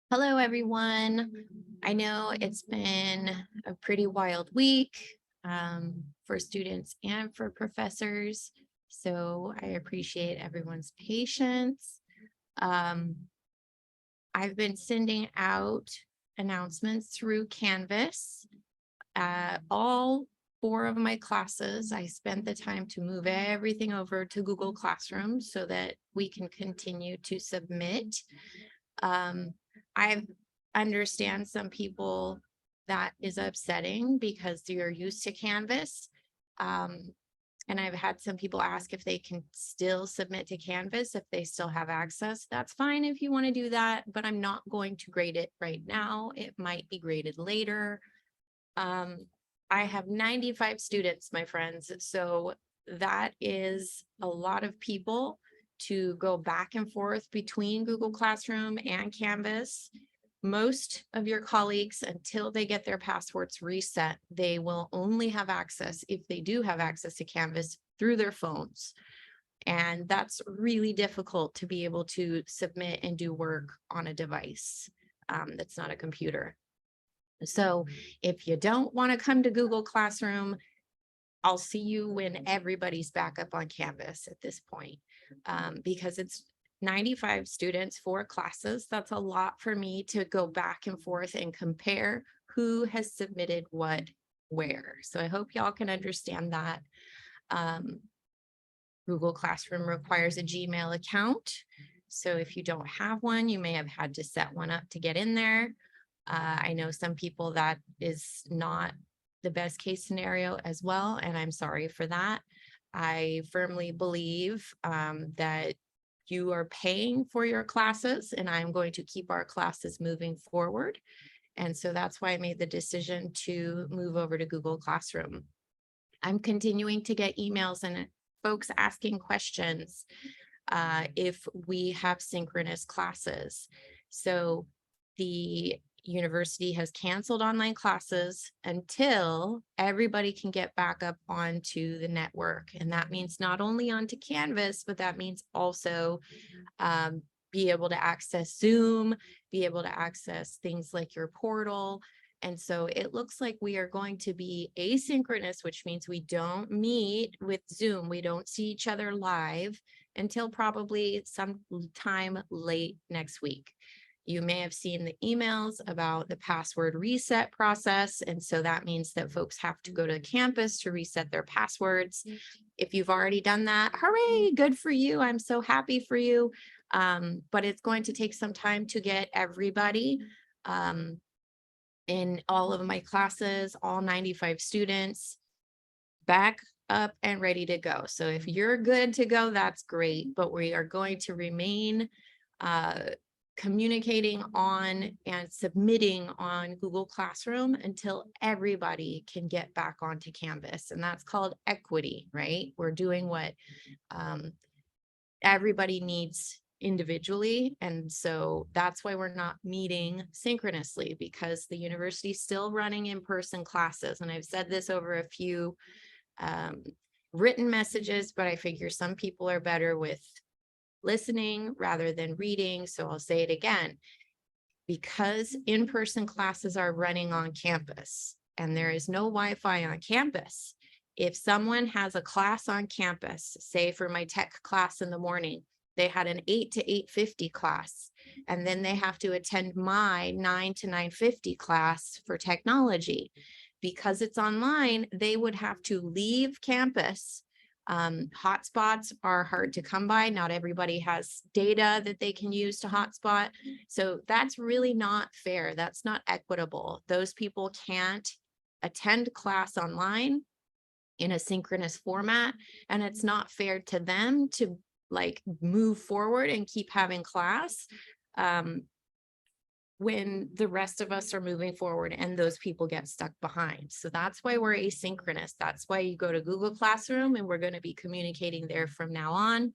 Hello, everyone. I know it's been a pretty wild week for students and for professors, so I appreciate everyone's patience. Um, I've been sending out announcements through Canvas. All four of my classes, I spent the time to move everything over to Google Classroom so that we can continue to submit. Um, I understand some people that is upsetting because you're used to Canvas. Um, and I've had some people ask if they can still submit to Canvas if they still have access. That's fine if you want to do that, but I'm not going to grade it right now. It might be graded later. Um, I have 95 students, my friends, so that is a lot of people to go back and forth between Google Classroom and Canvas. Most of your colleagues, until they get their passwords reset, they will only have access, if they do have access to Canvas, through their phones. And that's really difficult to be able to submit and do work on a device that's not a computer. So if you don't want to come to Google Classroom, I'll see you when everybody's back up on Canvas at this point, because it's 95 students, 4 classes. That's a lot for me to go back and forth and compare who has submitted what where. So I hope y'all can understand that. Um, Google Classroom requires a Gmail account. So if you don't have one, you may have had to set one up to get in there. I know some people that is not the best case scenario as well, and I'm sorry for that. I firmly believe that you are paying for your classes, and I'm going to keep our classes moving forward. And so that's why I made the decision to move over to Google Classroom. I'm continuing to get emails and folks asking questions if we have synchronous classes. So the university has canceled online classes until everybody can get back up onto the network. And that means not only onto Canvas, but that means also be able to access Zoom, be able to access things like your portal. And so it looks like we are going to be asynchronous, which means we don't meet with Zoom. We don't see each other live until probably sometime late next week. You may have seen the emails about the password reset process. And so that means that folks have to go to campus to reset their passwords. If you've already done that, hooray, good for you. I'm so happy for you. But it's going to take some time to get everybody in all of my classes, all 95 students, back up and ready to go. So if you're good to go, that's great, but we are going to remain communicating on and submitting on Google Classroom until everybody can get back onto Canvas. And that's called equity, right? We're doing what everybody needs individually. And so that's why we're not meeting synchronously, because the university is still running in-person classes. And I've said this over a few written messages, but I figure some people are better with listening rather than reading. So I'll say it again. Because in-person classes are running on campus and there is no Wi-Fi on campus, if someone has a class on campus, say for my tech class in the morning, they had an 8 to 8:50 class, and then they have to attend my 9 to 9:50 class for technology. Because it's online, they would have to leave campus. Hotspots are hard to come by. Not everybody has data that they can use to hotspot. So that's really not fair. That's not equitable. Those people can't attend class online in a synchronous format, and it's not fair to them to like move forward and keep having class when the rest of us are moving forward and those people get stuck behind. So that's why we're asynchronous. That's why you go to Google Classroom, and we're going to be communicating there from now on.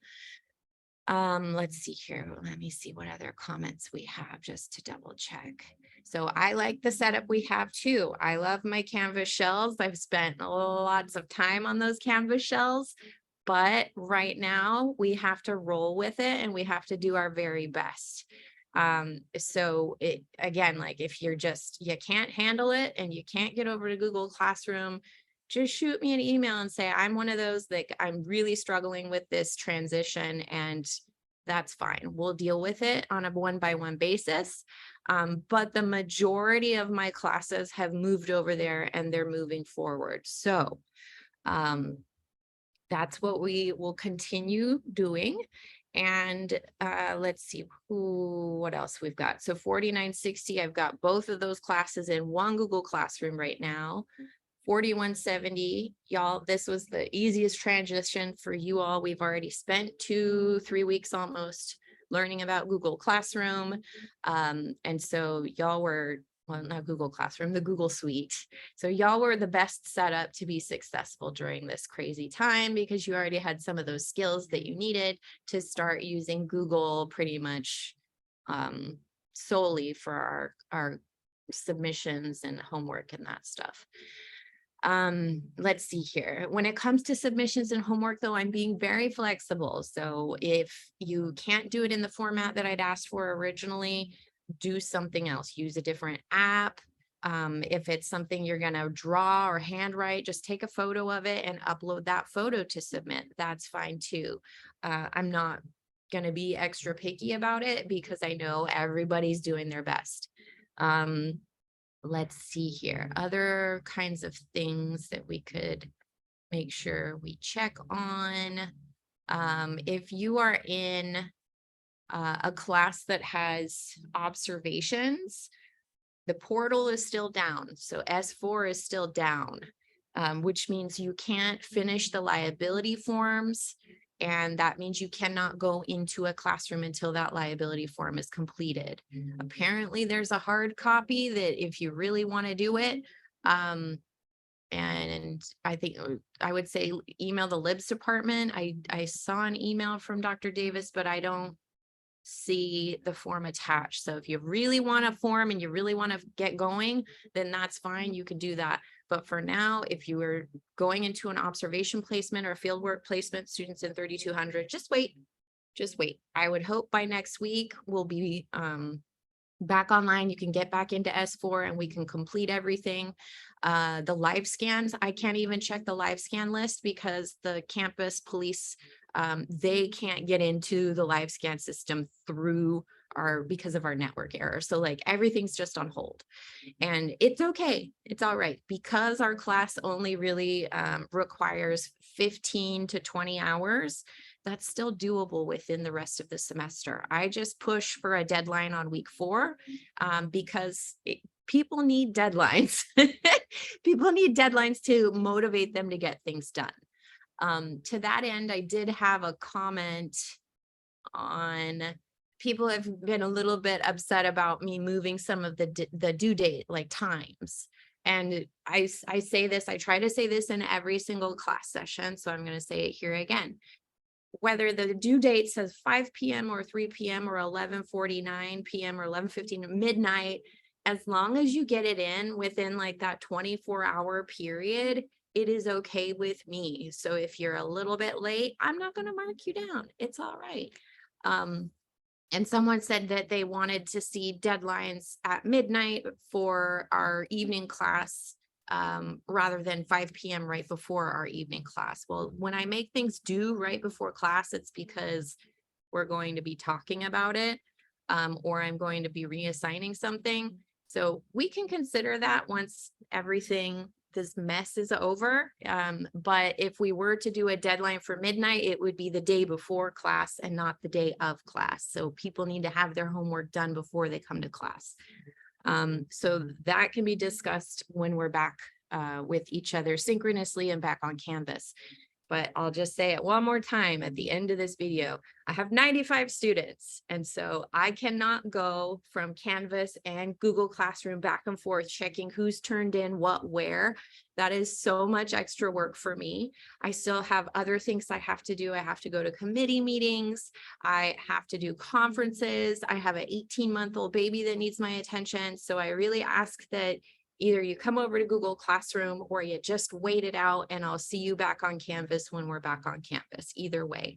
Let's see here. Let me see what other comments we have just to double check. So I like the setup we have too. I love my Canvas shells. I've spent lots of time on those Canvas shells, but right now we have to roll with it and we have to do our very best. So it, again, like if you're just, you can't handle it and you can't get over to Google Classroom, just shoot me an email and say, I'm one of those that I'm really struggling with this transition, and that's fine. We'll deal with it on a one-by-one basis. But the majority of my classes have moved over there and they're moving forward. So um, that's what we will continue doing. And let's see what else we've got. So 4960, I've got both of those classes in one Google Classroom right now. 4170, y'all, this was the easiest transition for you all. We've already spent 2-3 weeks almost learning about Google Classroom. And so y'all were, well, not Google Classroom, the Google Suite. So y'all were the best set up to be successful during this crazy time, because you already had some of those skills that you needed to start using Google pretty much solely for our submissions and homework and that stuff. Let's see here. When it comes to submissions and homework, though, I'm being very flexible. So if you can't do it in the format that I'd asked for originally, do something else. Use a different app. If it's something you're going to draw or handwrite, just take a photo of it and upload that photo to submit. That's fine too. I'm not going to be extra picky about it because I know everybody's doing their best. Let's see here, other kinds of things that we could make sure we check on. If you are in a class that has observations, the portal is still down. So S4 is still down, which means you can't finish the liability forms. And that means you cannot go into a classroom until that liability form is completed. Apparently there's a hard copy that if you really want to do it, and I think I would say email the libs department. I saw an email from Dr. Davis, but I don't see the form attached. So if you really want a form and you really want to get going, then that's fine. You can do that. But for now, if you were going into an observation placement or fieldwork placement, students in 3200, just wait. Just wait. I would hope by next week we'll be back online. You can get back into S4 and we can complete everything. The live scans, I can't even check the live scan list because the campus police, they can't get into the live scan system through because of our network error. So like everything's just on hold, and it's okay. It's all right because our class only really requires 15 to 20 hours. That's still doable within the rest of the semester. I just push for a deadline on week 4 because people need deadlines. People need deadlines to motivate them to get things done. To that end, I did have a comment on, people have been a little bit upset about me moving some of the due date, like times. And I say this, I try to say this in every single class session. So I'm going to say it here again. Whether the due date says 5 p.m. or 3 p.m. or 11:49 p.m. or 11:15 midnight, as long as you get it in within like that 24-hour period, it is okay with me. So if you're a little bit late, I'm not going to mark you down. It's all right. And someone said that they wanted to see deadlines at midnight for our evening class, rather than 5 p.m. right before our evening class. Well, when I make things due right before class, it's because we're going to be talking about it, or I'm going to be reassigning something. So we can consider that once everything, this mess is over. But if we were to do a deadline for midnight, it would be the day before class and not the day of class. So people need to have their homework done before they come to class. So that can be discussed when we're back with each other synchronously and back on Canvas. But I'll just say it one more time at the end of this video. I have 95 students, and so I cannot go from Canvas and Google Classroom back and forth checking who's turned in what where. That is so much extra work for me. I still have other things I have to do. I have to go to committee meetings. I have to do conferences. I have an 18-month-old baby that needs my attention. So I really ask that either you come over to Google Classroom or you just wait it out, and I'll see you back on Canvas when we're back on campus, either way.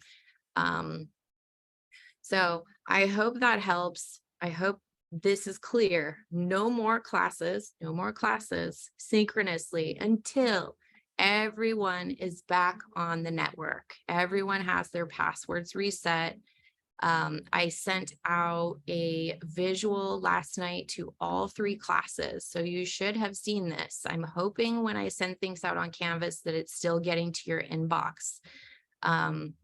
So I hope that helps. I hope this is clear. No more classes, no more classes synchronously until everyone is back on the network. Everyone has their passwords reset. I sent out a visual last night to all 3 classes, so you should have seen this. I'm hoping when I send things out on Canvas that it's still getting to your inbox. Um,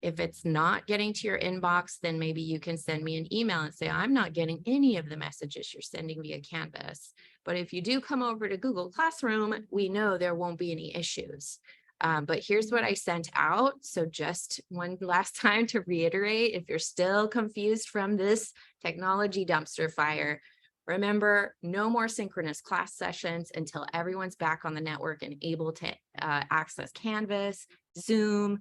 if it's not getting to your inbox, then maybe you can send me an email and say, I'm not getting any of the messages you're sending via Canvas. But if you do come over to Google Classroom, we know there won't be any issues. But here's what I sent out. So just one last time to reiterate, if you're still confused from this technology dumpster fire, remember, no more synchronous class sessions until everyone's back on the network and able to access Canvas, Zoom,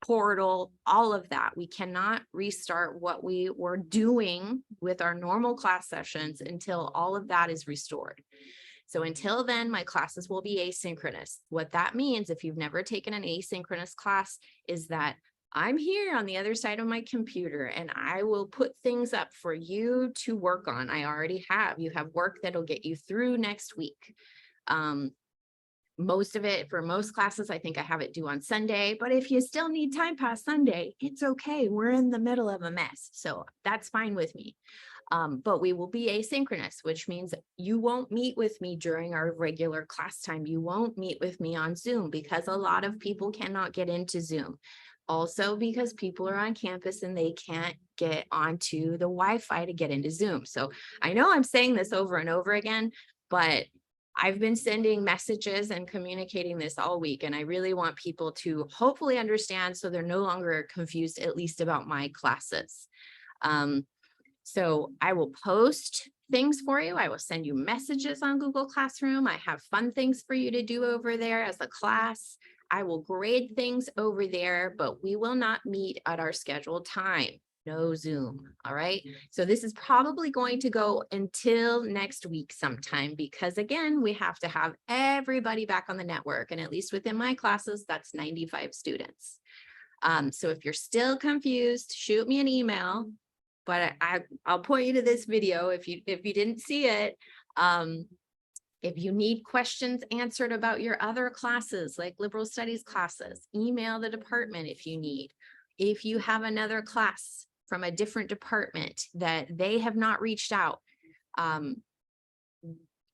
portal, all of that. We cannot restart what we were doing with our normal class sessions until all of that is restored. So until then, my classes will be asynchronous. What that means, if you've never taken an asynchronous class, is that I'm here on the other side of my computer and I will put things up for you to work on. I already have. You have work that'll get you through next week. Most of it for most classes, I think I have it due on Sunday, but if you still need time past Sunday, it's okay. We're in the middle of a mess. So that's fine with me. But we will be asynchronous, which means you won't meet with me during our regular class time. You won't meet with me on Zoom because a lot of people cannot get into Zoom. Also because people are on campus and they can't get onto the Wi-Fi to get into Zoom. So I know I'm saying this over and over again, but I've been sending messages and communicating this all week, and I really want people to hopefully understand so they're no longer confused, at least about my classes. So I will post things for you. I will send you messages on Google Classroom. I have fun things for you to do over there as a class. I will grade things over there, but we will not meet at our scheduled time. No Zoom. All right. So this is probably going to go until next week sometime, because again, we have to have everybody back on the network. And at least within my classes, that's 95 students. So if you're still confused, shoot me an email, but I'll point you to this video if you didn't see it. If you need questions answered about your other classes, like liberal studies classes, email the department if you need. If you have another class from a different department that they have not reached out,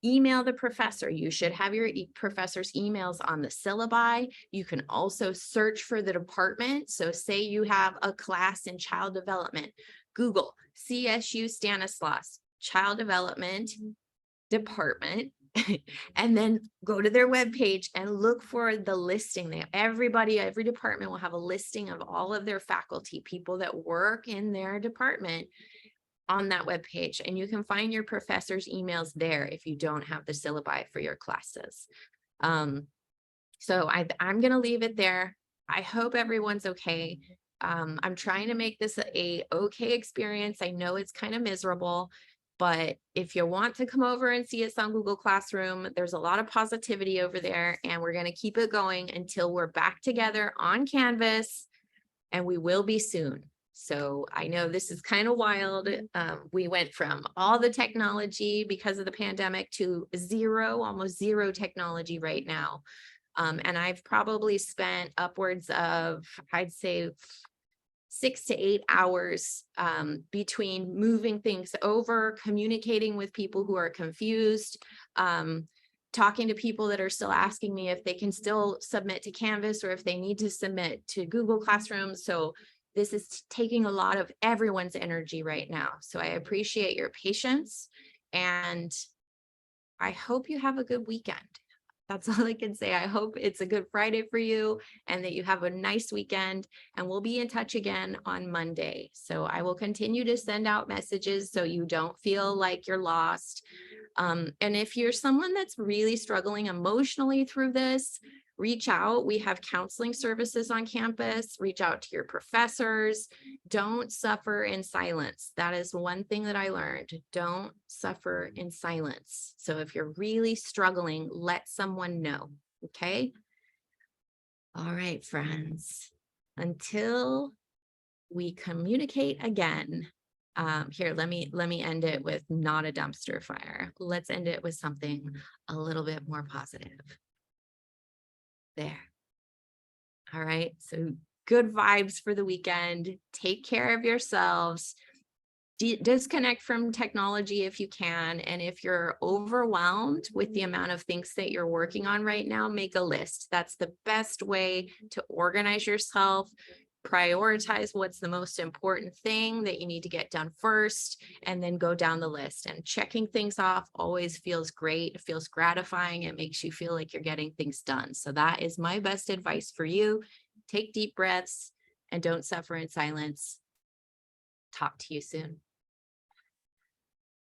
email the professor. You should have your professor's emails on the syllabi. You can also search for the department. So say you have a class in child development, Google CSU Stanislaus Child Development Department, and then go to their webpage and look for the listing. Every department will have a listing of all of their faculty, people that work in their department on that webpage. And you can find your professor's emails there if you don't have the syllabi for your classes. So I'm going to leave it there. I hope everyone's okay. I'm trying to make this a okay experience. I know it's kind of miserable, but if you want to come over and see us on Google Classroom, there's a lot of positivity over there, and we're going to keep it going until we're back together on Canvas, and we will be soon. So I know this is kind of wild. We went from all the technology because of the pandemic to almost zero technology right now. And I've probably spent upwards of, I'd say, 6 to 8 hours between moving things over, communicating with people who are confused, talking to people that are still asking me if they can still submit to Canvas or if they need to submit to Google Classroom. So this is taking a lot of everyone's energy right now. So I appreciate your patience, and I hope you have a good weekend. That's all I can say. I hope it's a good Friday for you and that you have a nice weekend, and we'll be in touch again on Monday. So I will continue to send out messages so you don't feel like you're lost. And if you're someone that's really struggling emotionally through this, reach out. We have counseling services on campus. Reach out to your professors. Don't suffer in silence. That is one thing that I learned. Don't suffer in silence. So if you're really struggling, let someone know. Okay. All right, friends. Until we communicate again, Here, let me end it with not a dumpster fire. Let's end it with something a little bit more positive. There. All right. So good vibes for the weekend. Take care of yourselves. Disconnect from technology if you can. And if you're overwhelmed with the amount of things that you're working on right now, make a list. That's the best way to organize yourself. Prioritize what's the most important thing that you need to get done first, and then go down the list. And checking things off always feels great. It feels gratifying. It makes you feel like you're getting things done. So that is my best advice for you. Take deep breaths and don't suffer in silence. Talk to you soon.